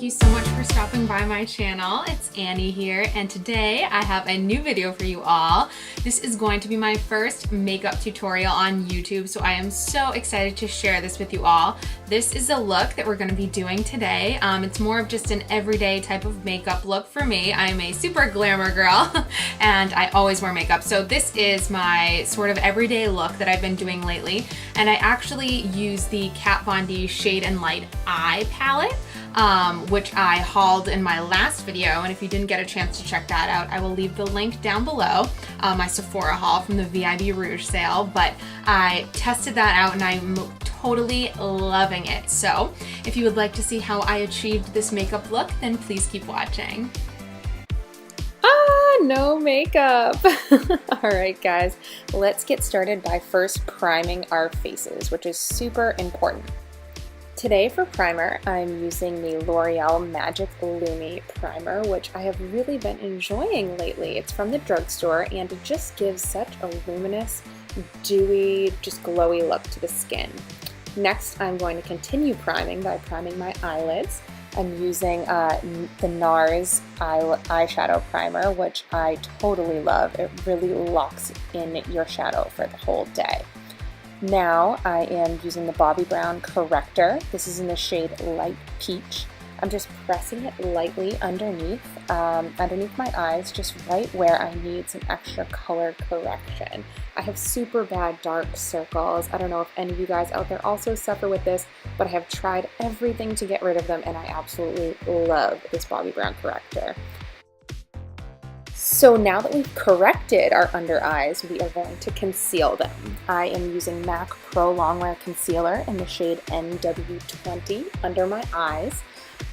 you so much for stopping by my channel. It's Annie here, and today I have a new video for you all. This is going to be my first makeup tutorial on YouTube, so I am so excited to share this with you all. This is a look that we're going to be doing today. It's more of just an everyday type of makeup look for me. I'm a super glamour girl and I always wear makeup, so this is my sort of everyday look that I've been doing lately, and I actually use the Kat Von D Shade and Light Eye palette, which I hauled in my last video, and if you didn't get a chance to check that out, I will leave the link down below, my Sephora haul from the VIB Rouge sale. But I tested that out and I'm totally loving it. So if you would like to see how I achieved this makeup look, then please keep watching. No makeup. All right, guys, let's get started by first priming our faces, which is super important. Today for primer, I'm using the L'Oreal Magic Lumi primer, which I have really been enjoying lately. It's from the drugstore and it just gives such a luminous, dewy, just glowy look to the skin. Next, I'm going to continue priming by priming my eyelids. I'm using the NARS eyeshadow primer, which I totally love. It really locks in your shadow for the whole day. Now I am using the Bobbi Brown Corrector. This is in the shade Light Peach. I'm just pressing it lightly underneath my eyes, just right where I need some extra color correction. I have super bad dark circles. I don't know if any of you guys out there also suffer with this, but I have tried everything to get rid of them, and I absolutely love this Bobbi Brown Corrector. So now that we've corrected our under eyes, we are going to conceal them. I am using MAC Pro-Longwear Concealer in the shade NW20 under my eyes.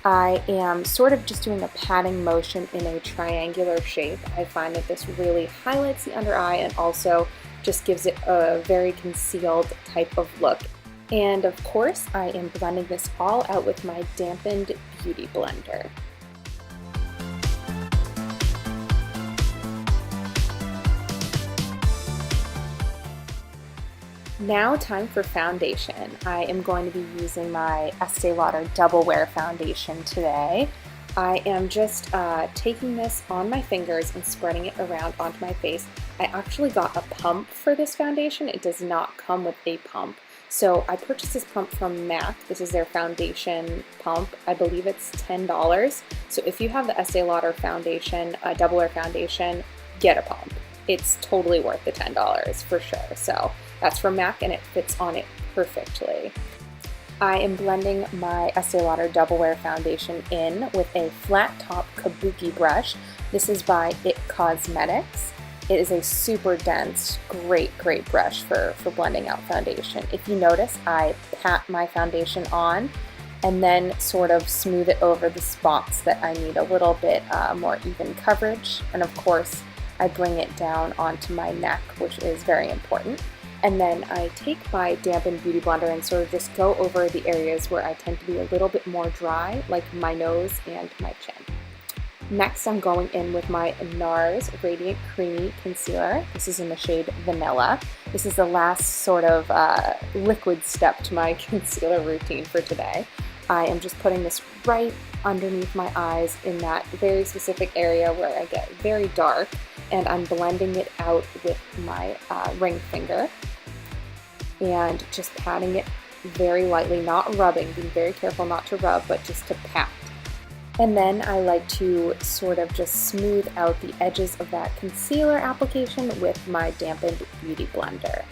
I am sort of just doing a patting motion in a triangular shape. I find that this really highlights the under eye and also just gives it a very concealed type of look. And of course, I am blending this all out with my dampened beauty blender. Now time for foundation. I am going to be using my Estee Lauder Double Wear foundation today. I am just taking this on my fingers and spreading it around onto my face. I actually got a pump for this foundation. It does not come with a pump. So I purchased this pump from MAC. This is their foundation pump. I believe it's $10. So if you have the Estee Lauder foundation, Double Wear foundation, get a pump. It's totally worth the $10 for sure. So that's from MAC and it fits on it perfectly. I am blending my Estee Lauder Double Wear foundation in with a flat top kabuki brush. This is by IT Cosmetics. It is a super dense, great brush for blending out foundation. If you notice, I pat my foundation on and then sort of smooth it over the spots that I need a little bit more even coverage. And of course, I bring it down onto my neck, which is very important. And then I take my dampened beauty blender and sort of just go over the areas where I tend to be a little bit more dry, like my nose and my chin. Next, I'm going in with my NARS Radiant Creamy Concealer. This is in the shade Vanilla. This is the last sort of liquid step to my concealer routine for today. I am just putting this right underneath my eyes in that very specific area where I get very dark, and I'm blending it out with my ring finger and just patting it very lightly, not rubbing, being very careful not to rub, but just to pat. And then I like to sort of just smooth out the edges of that concealer application with my dampened beauty blender.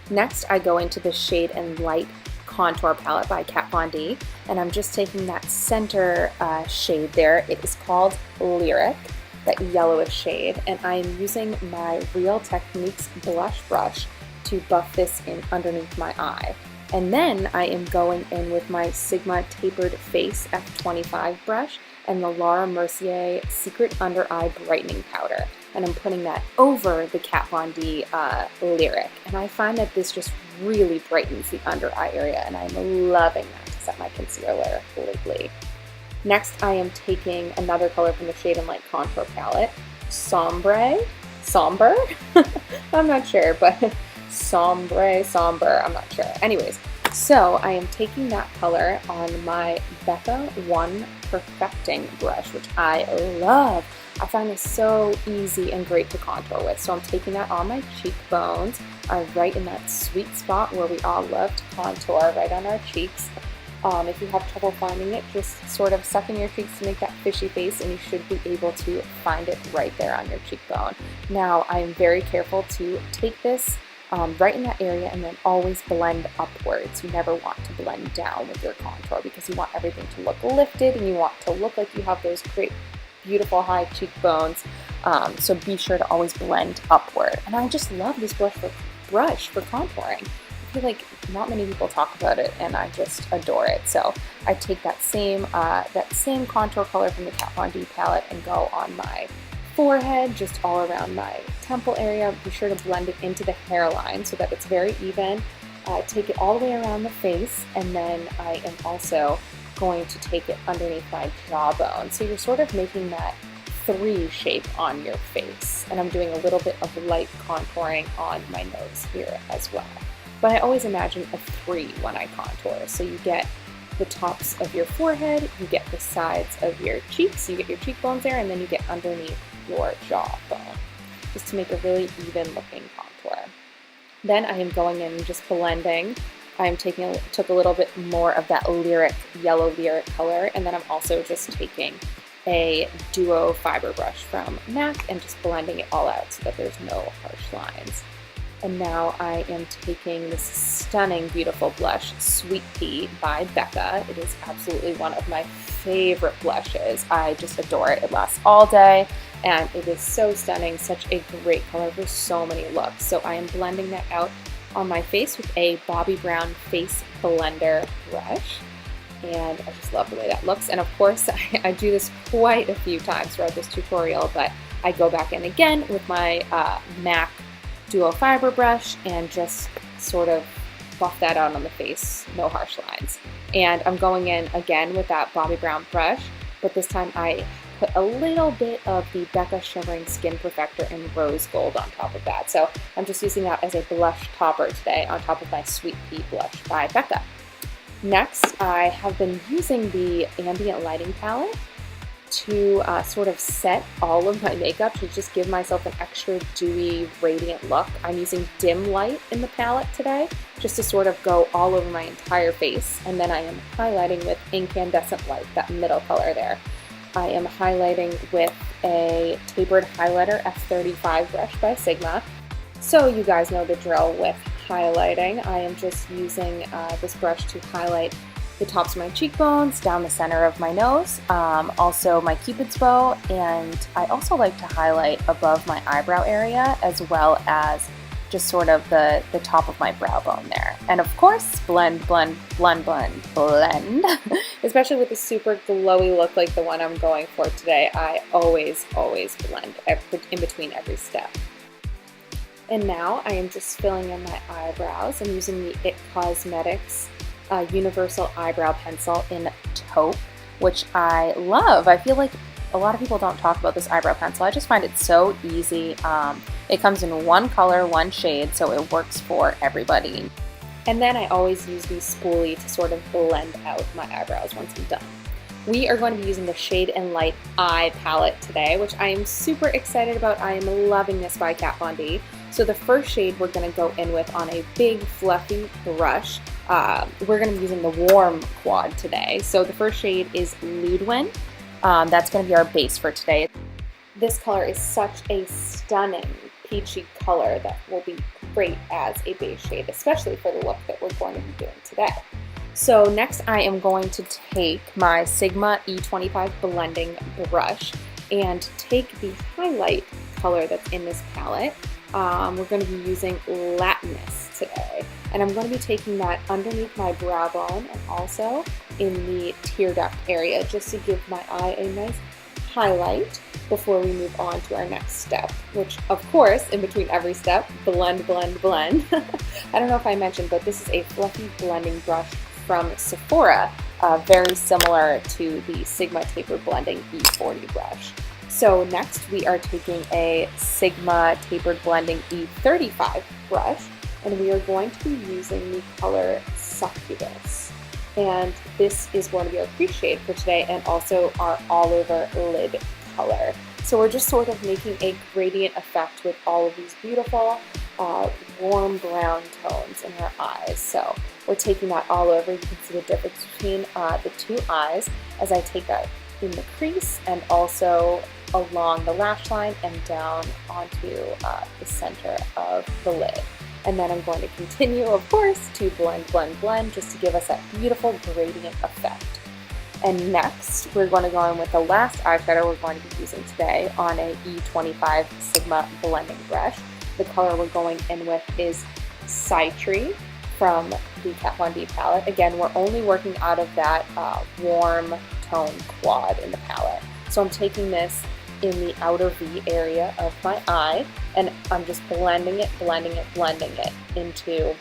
Next, I go into the Shade and Light Contour Palette by Kat Von D, and I'm just taking that center shade there. It is called Lyric, that yellowish shade, and I'm using my Real Techniques blush brush to buff this in underneath my eye. And then I am going in with my Sigma Tapered Face F25 brush and the Laura Mercier Secret Under Eye Brightening Powder. And I'm putting that over the Kat Von D Lyric. And I find that this just really brightens the under eye area, and I'm loving that to set my concealer lately. Next, I am taking another color from the Shade and Light Contour Palette, Sombre? I'm not sure, but Sombre, I'm not sure. Anyways, So I am taking that color on my Becca 1 Perfecting brush, which I love. I find this so easy and great to contour with. So I'm taking that on my cheekbones, right in that sweet spot where we all love to contour, right on our cheeks. If you have trouble finding it, just sort of suck in your cheeks to make that fishy face, and you should be able to find it right there on your cheekbone. Now, I am very careful to take this right in that area and then always blend upwards. You never want to blend down with your contour because you want everything to look lifted and you want to look like you have those great, beautiful high cheekbones. So be sure to always blend upward. And I just love this brush for contouring. I feel like not many people talk about it, and I just adore it. So I take that same contour color from the Kat Von D palette and go on my forehead, just all around my temple area. Be sure to blend it into the hairline so that it's very even. Take it all the way around the face, and then I am also going to take it underneath my jawbone. So you're sort of making that 3 shape on your face. And I'm doing a little bit of light contouring on my nose here as well. But I always imagine a 3 when I contour. So you get the tops of your forehead, you get the sides of your cheeks, you get your cheekbones there, and then you get underneath your jawbone, just to make a really even looking contour. Then I am going in and just blending. I'm took a little bit more of that yellow lyric color, and then I'm also just taking a duo fiber brush from MAC and just blending it all out so that there's no harsh lines. And now I am taking this stunning, beautiful blush, Sweet Pea by Becca. It is absolutely one of my favorite blushes. I just adore it. It lasts all day, and it is so stunning, such a great color for so many looks. So I am blending that out on my face with a Bobbi Brown Face Blender brush. And I just love the way that looks. And of course, I do this quite a few times throughout this tutorial, but I go back in again with my MAC Duo Fiber brush and just sort of buff that out on the face, no harsh lines. And I'm going in again with that Bobbi Brown brush, but this time I put a little bit of the Becca Shimmering Skin Perfector in Rose Gold on top of that. So I'm just using that as a blush topper today on top of my Sweet Pea blush by Becca. Next, I have been using the Ambient Lighting palette to sort of set all of my makeup, to just give myself an extra dewy, radiant look. I'm using dim light in the palette today, just to sort of go all over my entire face. And then I am highlighting with Incandescent Light, that middle color there. I am highlighting with a tapered highlighter F35 brush by Sigma. So you guys know the drill with highlighting. I am just using this brush to highlight the tops of my cheekbones, down the center of my nose, also my Cupid's bow, and I also like to highlight above my eyebrow area as well as just sort of the top of my brow bone there. And of course, blend, blend, blend, blend, blend. Especially with a super glowy look like the one I'm going for today, I always blend in between every step. And now I am just filling in my eyebrows. I'm using the IT Cosmetics Universal Eyebrow Pencil in Taupe, which I love. I feel like a lot of people don't talk about this eyebrow pencil. I just find it so easy. It comes in one color, one shade, so it works for everybody. And then I always use the spoolie to sort of blend out my eyebrows once I'm done. We are going to be using the Shade and Light Eye palette today, which I am super excited about. I am loving this by Kat Von D. So the first shade we're going to go in with on a big fluffy brush. We're going to be using the Warm Quad today. So the first shade is Ludwin. That's going to be our base for today. This color is such a stunning peachy color that will be great as a base shade, especially for the look that we're going to be doing today. So next I am going to take my Sigma E25 blending brush and take the highlight color that's in this palette. We're going to be using Latinus today, and I'm going to be taking that underneath my brow bone and also in the tear duct area, just to give my eye a nice highlight before we move on to our next step, which of course, in between every step, blend, blend, blend. I don't know if I mentioned, but this is a fluffy blending brush from Sephora, very similar to the Sigma Tapered Blending E40 brush. So next we are taking a Sigma Tapered Blending E35 brush, and we are going to be using the color Succubus. And this is going to be our crease shade for today and also our all over lid color. So we're just sort of making a gradient effect with all of these beautiful warm brown tones in our eyes. So we're taking that all over. You can see the difference between the two eyes as I take that in the crease and also along the lash line and down onto the center of the lid. And then I'm going to continue, of course, to blend, blend, blend, just to give us that beautiful gradient effect. And next, we're going to go in with the last eyeshadow we're going to be using today on a E25 Sigma blending brush. The color we're going in with is Citrus from the Kat Von D palette. Again, we're only working out of that warm tone quad in the palette. So I'm taking this in the outer V area of my eye, and I'm just blending it, blending it, blending it into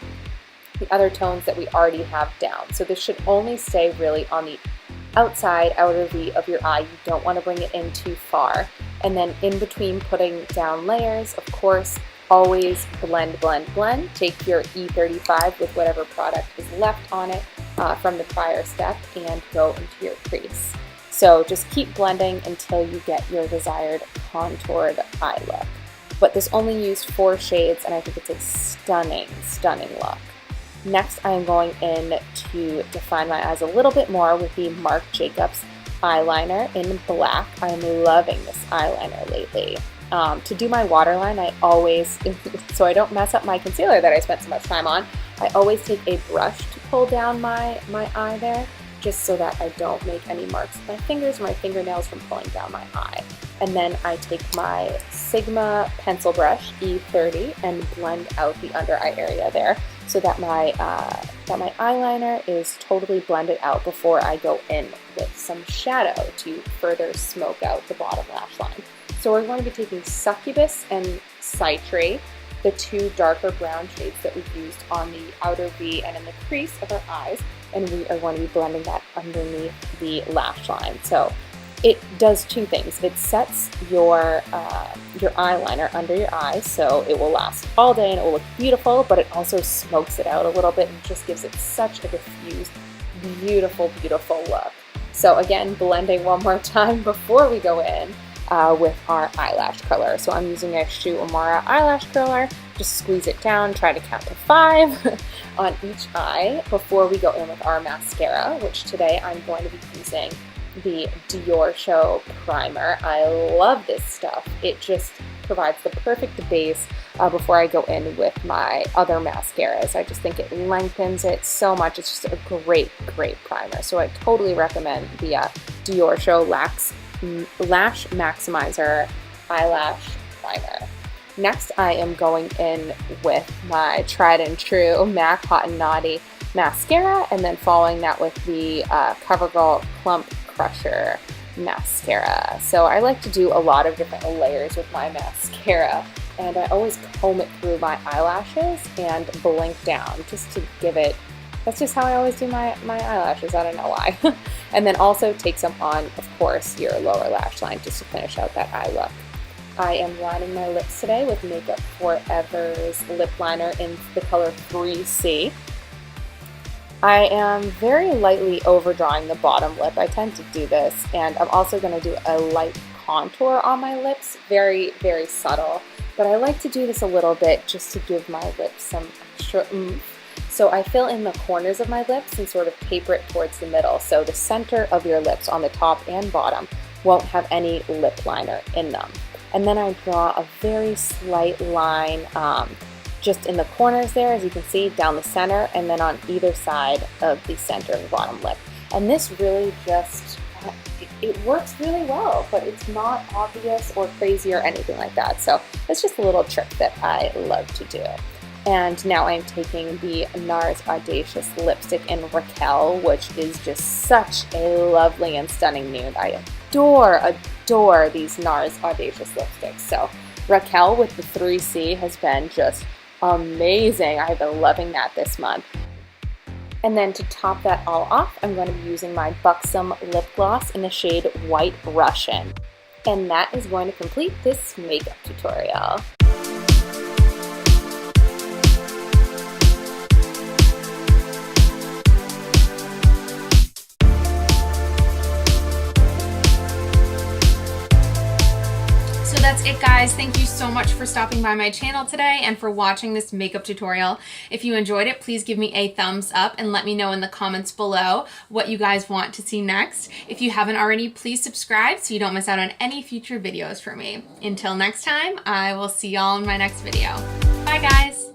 the other tones that we already have down. So this should only stay really on the outside outer V of your eye. You don't want to bring it in too far. And then in between putting down layers, of course, always blend, blend, blend. Take your E35 with whatever product is left on it from the prior step and go into your crease. So just keep blending until you get your desired contoured eye look. But this only used 4 shades and I think it's a stunning, stunning look. Next, I am going in to define my eyes a little bit more with the Marc Jacobs eyeliner in black. I'm loving this eyeliner lately. To do my waterline, I always, so I don't mess up my concealer that I spent so much time on, I always take a brush to pull down my eye there, just so that I don't make any marks with my fingers or my fingernails from pulling down my eye. And then I take my Sigma pencil brush, E30, and blend out the under eye area there so that my eyeliner is totally blended out before I go in with some shadow to further smoke out the bottom lash line. So we're going to be taking Succubus and Citrus, the 2 darker brown shades that we used on the outer V and in the crease of our eyes, and we are going to be blending that underneath the lash line. So it does 2 things. It sets your eyeliner under your eyes, so it will last all day and it will look beautiful, but it also smokes it out a little bit and just gives it such a diffused, beautiful, beautiful look. So again, blending one more time before we go in with our eyelash curler. So I'm using a Shu Uemura eyelash curler. Just squeeze it down, try to count to 5 on each eye before we go in with our mascara, which today I'm going to be using the Dior Show Primer. I love this stuff. It just provides the perfect base before I go in with my other mascaras. I just think it lengthens it so much. It's just a great, great primer. So I totally recommend the Dior Show Lash Maximizer Eyelash Primer. Next, I am going in with my tried and true MAC Hot and Naughty mascara, and then following that with the CoverGirl Clump Crusher mascara. So I like to do a lot of different layers with my mascara, and I always comb it through my eyelashes and blink down just to give it, that's just how I always do my eyelashes, I don't know why. And then also take some on, of course, your lower lash line just to finish out that eye look. I am lining my lips today with Makeup Forever's lip liner in the color 3C. I am very lightly overdrawing the bottom lip. I tend to do this, and I'm also going to do a light contour on my lips, very, very subtle. But I like to do this a little bit just to give my lips some extra oomph. So I fill in the corners of my lips and sort of taper it towards the middle. So the center of your lips on the top and bottom won't have any lip liner in them. And then I draw a very slight line just in the corners there, as you can see, down the center, and then on either side of the center and bottom lip. And this really just, it works really well, but it's not obvious or crazy or anything like that. So it's just a little trick that I love to do. And now I'm taking the NARS Audacious Lipstick in Raquel, which is just such a lovely and stunning nude. I adore these NARS Audacious lipsticks. So Raquel with the 3C has been just amazing. I've been loving that this month. And then to top that all off, I'm going to be using my Buxom lip gloss in the shade White Russian. And that is going to complete this makeup tutorial. guys, thank you so much for stopping by my channel today and for watching this makeup tutorial. If you enjoyed it, please give me a thumbs up and let me know in the comments below what you guys want to see next. If you haven't already, please subscribe so you don't miss out on any future videos from me. Until next time, I will see y'all in my next video. Bye guys!